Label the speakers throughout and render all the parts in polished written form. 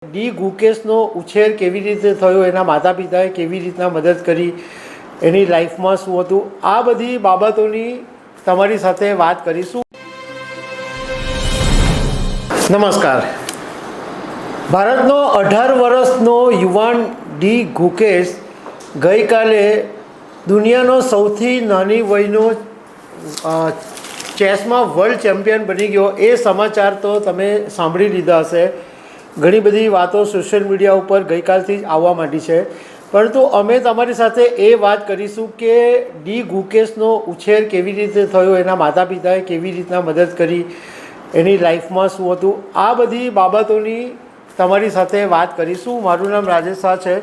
Speaker 1: D ગુકેશનો ઉછેર કેવી રીતે થયો, એના માતા પિતાએ કેવી રીતના મદદ કરી, એની લાઈફમાં શું હતું, આ બધી બાબતોની તમારી સાથે વાત કરીશું. નમસ્કાર. ભારતનો 18 વર્ષનો યુવાન ડી ગુકેશ ગઈકાલે દુનિયાનો સૌથી નાની વયનો ચેસમાં વર્લ્ડ ચેમ્પિયન બની ગયો. એ સમાચાર તો તમે સાંભળી લીધા હશે. ઘણી બધી વાતો સોશિયલ મીડિયા ઉપર ગઈકાલથી જ આવવા માંડી છે, પરંતુ અમે તમારી સાથે એ વાત કરીશું કે ડી ગુકેશનો ઉછેર કેવી રીતે થયો, એના માતા પિતાએ કેવી રીતના મદદ કરી, એની લાઈફમાં શું હતું, આ બધી બાબતોની તમારી સાથે વાત કરીશું. મારું નામ રાજેશ શાહ છે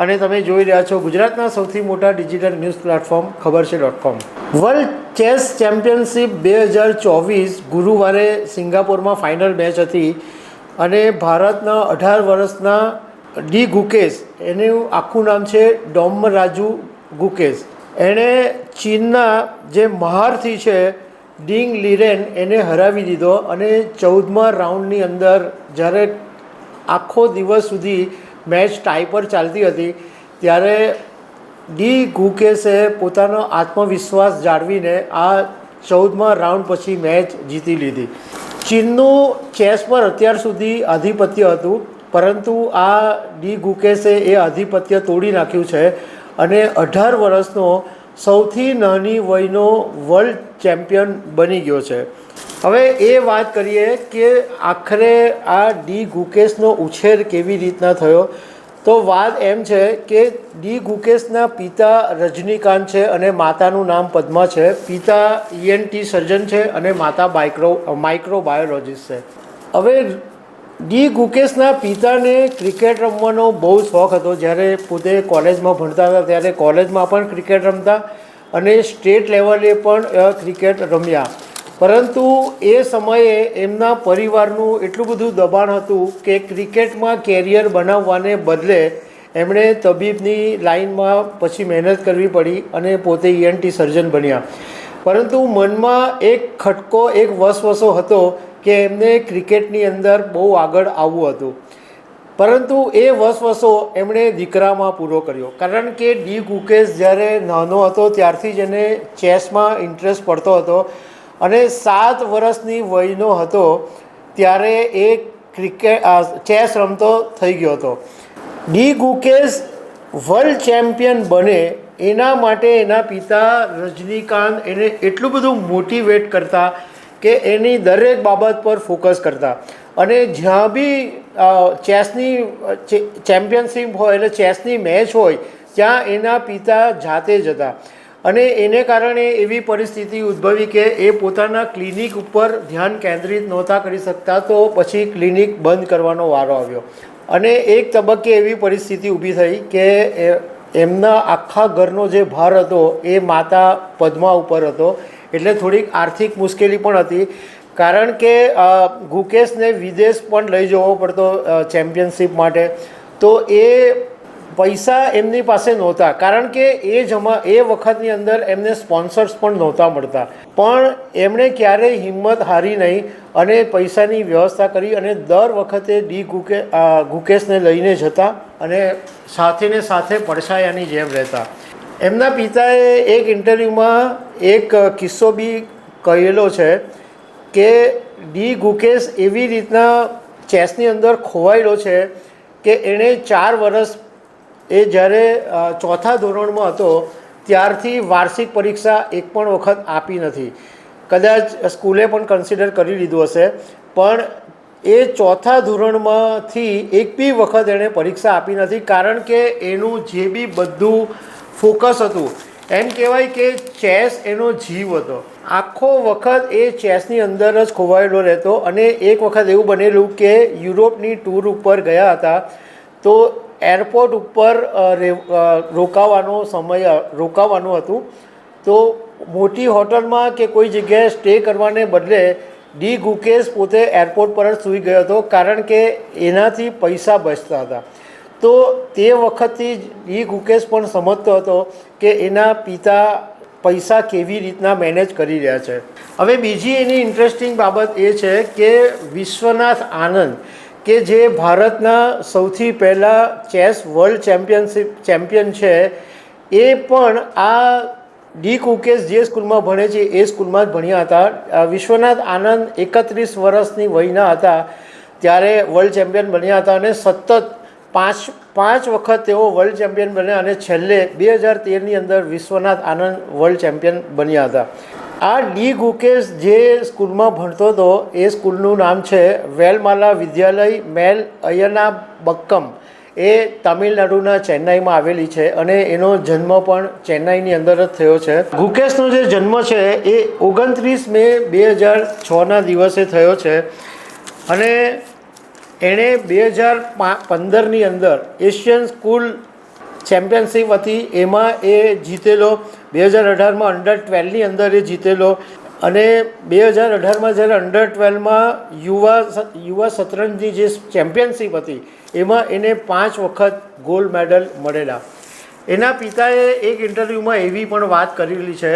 Speaker 1: અને તમે જોઈ રહ્યા છો ગુજરાતના સૌથી મોટા ડિજિટલ ન્યૂઝ પ્લેટફોર્મ ખબરછે.com. વર્લ્ડ ચેસ ચેમ્પિયનશિપ 2024 ગુરુવારે સિંગાપોરમાં ફાઇનલ મેચ હતી અને ભારતના 18 વર્ષના ડી ગુકેશ, એનું આખું નામ છે ડોમરાજુ ગુકેશ, એણે ચીનના જે મહારથી છે ડિંગ લીરેન એને હરાવી દીધો અને 14મા રાઉન્ડની અંદર જ્યારે આખો દિવસ સુધી મેચ ટાઈ પર ચાલતી હતી ત્યારે ડી ગુકેશે પોતાનો આત્મવિશ્વાસ જાળવીને આ 14મા રાઉન્ડ પછી મેચ જીતી લીધી. ચીનનું ચેસ પર અત્યાર સુધી આધિપત્ય હતું, પરંતુ આ ડી ગુકેશે એ આધિપત્ય તોડી નાખ્યું છે અને 18 વર્ષનો સૌથી નાની વયનો વર્લ્ડ ચેમ્પિયન બની ગયો છે. હવે એ વાત કરીએ કે આખરે આ ડી ગુકેશનો ઉછેર કેવી રીતના થયો. તો વાત એમ છે કે ડી ગુકેશના પિતા રજનીકાંત છે અને માતાનું નામ પદ્મા છે. પિતા ENT સર્જન છે અને માતા માઇક્રોબાયોલોજીસ્ટ છે. હવે ડી ગુકેશના પિતાને ક્રિકેટ રમવાનો બહુ શોખ હતો. જ્યારે પોતે કોલેજમાં ભણતા હતા ત્યારે કોલેજમાં પણ ક્રિકેટ રમતા અને સ્ટેટ લેવલે પણ ક્રિકેટ રમ્યા, પરંતુ એ સમયે એમના પરિવારનું એટલું બધું દબાણ હતું કે ક્રિકેટમાં કેરિયર બનાવવાને બદલે એમણે તબીબની લાઈનમાં પછી મહેનત કરવી પડી અને પોતે ENT સર્જન બન્યા. પરંતુ મનમાં એક ખટકો, એક વસવસો હતો કે એમને ક્રિકેટની અંદર બહુ આગળ આવવું હતું, પરંતુ એ વસવસો એમણે દીકરામાં પૂરો કર્યો. કારણ કે ડી ગુકેશ જ્યારે નાનો હતો ત્યારથી જ એને ચેસમાં ઇન્ટરેસ્ટ પડતો હતો અને 7 વર્ષની વયનો હતો ત્યારે એ ચેસ રમતો થઈ ગયો હતો. ડી ગુકેશ વર્લ્ડ ચેમ્પિયન બને એના માટે એના પિતા રજનીકાંત એને એટલું બધું મોટિવેટ કરતા કે એની દરેક બાબત પર ફોકસ કરતા અને જ્યાં બી ચેસની ચેમ્પિયનશિપ હોય એટલે ચેસની મેચ હોય ત્યાં એના પિતા જાતે જતા અને એને કારણે એવી પરિસ્થિતિ ઉદ્ભવી કે એ પોતાના ક્લિનિક ઉપર ધ્યાન કેન્દ્રિત નહોતા કરી શકતા, તો પછી ક્લિનિક બંધ કરવાનો વારો આવ્યો અને એક તબક્કે એવી પરિસ્થિતિ ઊભી થઈ કે એમના આખા ઘરનો જે ભાર હતો એ માતા પદ્મા ઉપર હતો. એટલે થોડીક આર્થિક મુશ્કેલી પણ હતી, કારણ કે ગુકેશને વિદેશ પણ લઈ જવો પડતો ચેમ્પિયનશિપ માટે. તો એ પૈસા એમની પાસે નહોતા, કારણ કે એ વખતની અંદર એમને સ્પોન્સર્સ પણ નહોતા મળતા. પણ એમણે ક્યારેય હિંમત હારી નહીં અને પૈસાની વ્યવસ્થા કરી અને દર વખતે ડી ગુકેશને લઈને જતા અને સાથેને સાથે પડછાયાની જેમ રહેતા. એમના પિતાએ એક ઇન્ટરવ્યૂમાં એક કિસ્સો બી કહેલો છે કે ડી ગુકેશ એવી રીતના ચેસની અંદર ખોવાયેલો છે કે એણે 4 વર્ષ, એ જ્યારે 4થા ધોરણમાં હતો ત્યારથી વાર્ષિક પરીક્ષા એક પણ વખત આપી નથી. કદાચ સ્કૂલે પણ કન્સિડર કરી લીધું હશે, પણ એ 4થા ધોરણમાંથી એક બી વખત એણે પરીક્ષા આપી નથી, કારણ કે એનું જે બી બધું ફોકસ હતું, એમ કહેવાય કે ચેસ એનો જીવ હતો. આખો વખત એ ચેસની અંદર જ ખોવાયેલો રહેતો. અને એક વખત એવું બનેલું કે યુરોપની ટૂર ઉપર ગયા હતા, તો એરપોર્ટ ઉપર રોકાવાનું હતું, તો મોટી હોટલમાં કે કોઈ જગ્યાએ સ્ટે કરવાને બદલે ડી ગુકેશ પોતે એરપોર્ટ પર જ સૂઈ ગયો હતો, કારણ કે એનાથી પૈસા બચતા હતા. તો તે વખતથી જ ડી ગુકેશ પણ સમજતો હતો કે એના પિતા પૈસા કેવી રીતના મેનેજ કરી રહ્યા છે. હવે બીજી એની ઇન્ટરેસ્ટિંગ બાબત એ છે કે વિશ્વનાથ આનંદ, કે જે ભારતના સૌથી પહેલાં ચેસ વર્લ્ડ ચેમ્પિયન છે એ પણ આ ડી કુકેશ જે સ્કૂલમાં ભણે છે એ સ્કૂલમાં જ ભણ્યા હતા. વિશ્વનાથ આનંદ 31 વર્ષની વયના હતા ત્યારે વર્લ્ડ ચેમ્પિયન બન્યા હતા અને સતત પાંચ વખત તેઓ વર્લ્ડ ચેમ્પિયન બન્યા અને છેલ્લે 2013ની અંદર વિશ્વનાથ આનંદ વર્લ્ડ ચેમ્પિયન બન્યા હતા. આ ડી ગુકેશ જે સ્કૂલમાં ભણતો હતો એ સ્કૂલનું નામ છે વેલમાલા વિદ્યાલય મેલ અયના બક્કમ. એ તમિલનાડુના ચેન્નાઈમાં આવેલી છે અને એનો જન્મ પણ ચેન્નાઈની અંદર જ થયો છે. ગુકેશનો જે જન્મ છે એ 29 મે 2006ના દિવસે થયો છે અને એણે 2015ની અંદર એશિયન સ્કૂલ ચેમ્પિયનશિપ હતી એમાં એ જીતેલો. 2018માં અંડર-12ની અંદર એ જીતેલો અને 2018માં જ્યારે અંડર-12માં યુવા શતરંજની જે ચેમ્પિયનશિપ હતી એમાં એને 5 વખત ગોલ્ડ મેડલ મળેલા. એના પિતાએ એક ઇન્ટરવ્યૂમાં એવી પણ વાત કરેલી છે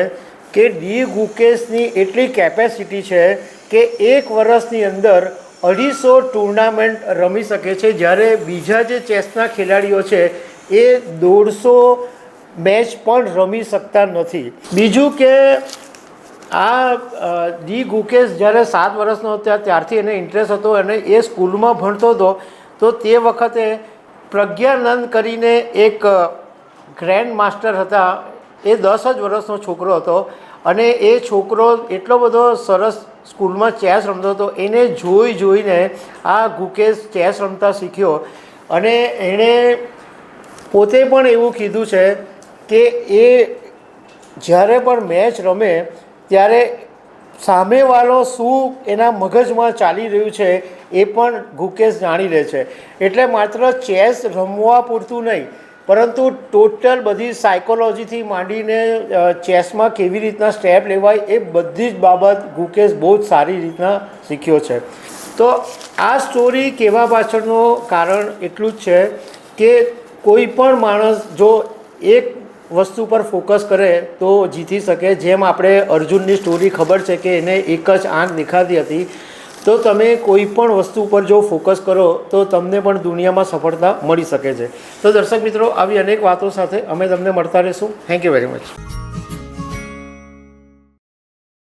Speaker 1: કે ડી ગુકેશની એટલી કેપેસિટી છે કે એક વર્ષની અંદર 250 ટુર્નામેન્ટ રમી શકે છે, જ્યારે બીજા જે ચેસના ખેલાડીઓ છે એ 150 મેચ પણ રમી શકતા નથી. બીજું કે આ ડી ગુકેશ જ્યારે 7 વર્ષનો હતો ત્યારથી એને ઇન્ટરેસ્ટ હતો અને એ સ્કૂલમાં ભણતો હતો તો તે વખતે પ્રજ્ઞાનંદ કરીને એક ગ્રેન્ડ માસ્ટર હતા. એ 10 જ વર્ષનો છોકરો હતો અને એ છોકરો એટલો બધો સરસ સ્કૂલમાં ચેસ રમતો હતો. એને જોઈને આ ગુકેશ ચેસ રમતા શીખ્યો અને એણે પોતે પણ એવું કીધું છે કે એ જ્યારે પણ મેચ રમે ત્યારે સામેવાળો શું એના મગજમાં ચાલી રહ્યું છે એ પણ ગુકેશ જાણી લે છે. એટલે માત્ર ચેસ રમવા પૂરતું નહીં પરંતુ ટોટલ બધી સાયકોલોજીથી માંડીને ચેસમાં કેવી રીતના સ્ટેપ લેવાય એ બધી જ બાબત ગુકેશ બહુ જ સારી રીતના શીખ્યો છે. તો આ સ્ટોરી કહેવા પાછળનું કારણ એટલું જ છે કે કોઈ પણ માણસ જો એક વસ્તુ પર ફોકસ કરે તો જીતી શકે. જેમ આપણે અર્જુનની સ્ટોરી ખબર છે કે એને એક જ આંખ દેખાતી હતી. તો તમે કોઈ પણ વસ્તુ પર જો ફોકસ કરો તો તમને પણ દુનિયામાં સફળતા મળી શકે છે. તો દર્શક મિત્રો આવી અનેક વાતો સાથે અમે તમને મળતા રહીશું. Thank you very much.